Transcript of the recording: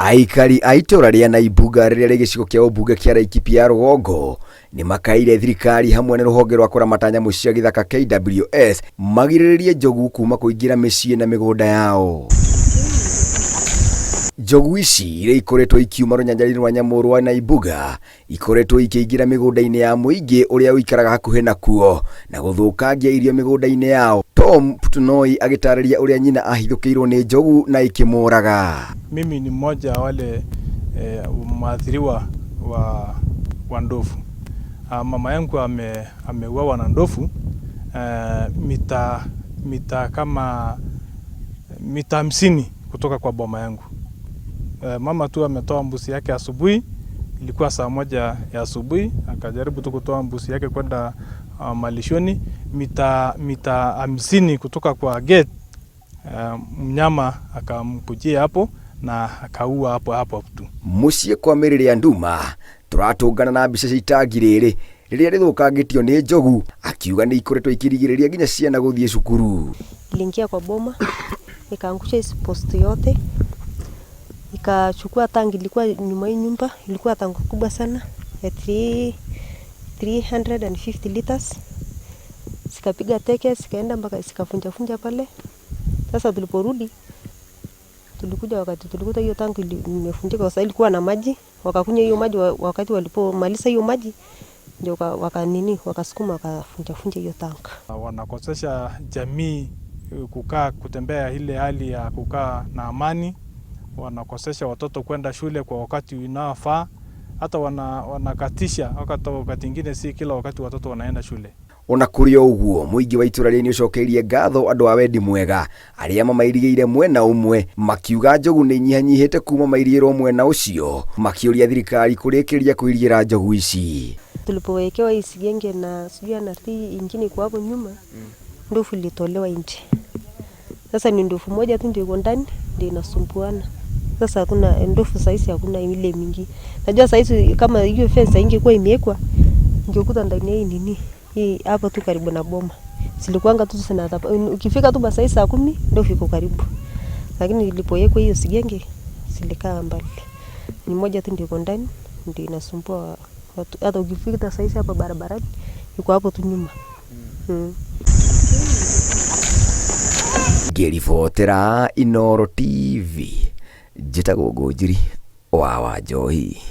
Aikari a itura ria Naibuga riria ri gicigo kia ubunge kia Laikipia Rugongo ni makaire thirikari hamwe na ruhonge rwa kuramata nyamu cia githaka KWS magiriririe njogu kuma kuingira micii na migunda yao. Njogu ici iria ikoretwo ikiuma runyanjari rwa nyamu rwa Naibuga ikoretwo ikiingira migunda-ini ya muingi uria uikaraga hakuhi nakuo na guthukangia irio migunda-ini yao. Tom Putunoi agitariria uria nyina ahithukirwo ni njogu na ikimuraga. Mimi ni mmoja wale maathiriwa wa ndovu. Mama yangu ameuawa na ndovu kama mita 50 kutoka kwa boma yangu. Mama tu ametoa mbuzi yake asubuhi, ilikuwa saa 1 ya asubuhi, akajaribu tu kutoa mbuzi yake kwenda malishoni, mita 50 kutoka kwa gate. Mnyama akamkujia hapo na akaua hapo tu. Muciĩ kwa Mĩrĩrĩ ya Nduma turatungana na mbica cia itangi rĩrĩ rĩrĩa rĩthũkangĩtio nĩ njogu, akiuga nĩ ikoretwo ikirigĩrĩria nginya ciana gũthiĩ cukuru. Iliingia kwa boma ikaangusha hizo post yote, ikachukua tangi, ilikuwa nyuma ya nyumba, ilikuwa tangi kubwa sana ya 350 liters, sikapiga teke, sikaenda mpaka sikafunja pale. Sasa tuliporudi tulikuja wakati tulikuta hiyo tanki imefunjika, kwa sababu ilikuwa na maji, wakakunywa hiyo maji. Wakati walipomaliza hiyo maji ndio wakasukuma wakafunja hiyo tanki. Wanakosesha jamii kutembea ile hali ya kukaa na amani, wanakosesha watoto kwenda shule kwa wakati unaofaa, hata wanakatisha wakati mwingine, si kila wakati watoto wanaenda shule. Ona kuri uguo muingi wa itura ri ni ucokeirie ngatho andu a wendi mwega aria mamairigĩire mwena umwe, makiuga njogu ni nyihanyihite kuma mairigĩrwo mwena ucio, makiuria thirikari kurikiria kuirigira njogu ici. Tulipowekewa hii sigenge na sijui NRT ingine kwa hapo nyuma, ndovu ilitolewa nje. Sasa ni ndovu moja tu ndio iko ndani ndio inasumbuana. Sasa hakuna ndovu saizi, hakuna ile mingi. Najua saizi kama hiyo fence ingekuwa imewekwa, ingekuta ndani hii hapa tu karibu na boma. Silikuanga tu sana, ukifika tu basa saa 10 ndio fiko karibu. Lakini ilipowekwa hiyo sigenge silikaa mbali. Ni moja tu ndio iko ndani ndio inasumbua watu. Hata ukifika saizi hapa barabarani yuko hapo tu nyuma. Ngĩribotera Inooro TV, njĩtagwo Ngũnjiri wa Wanjohi.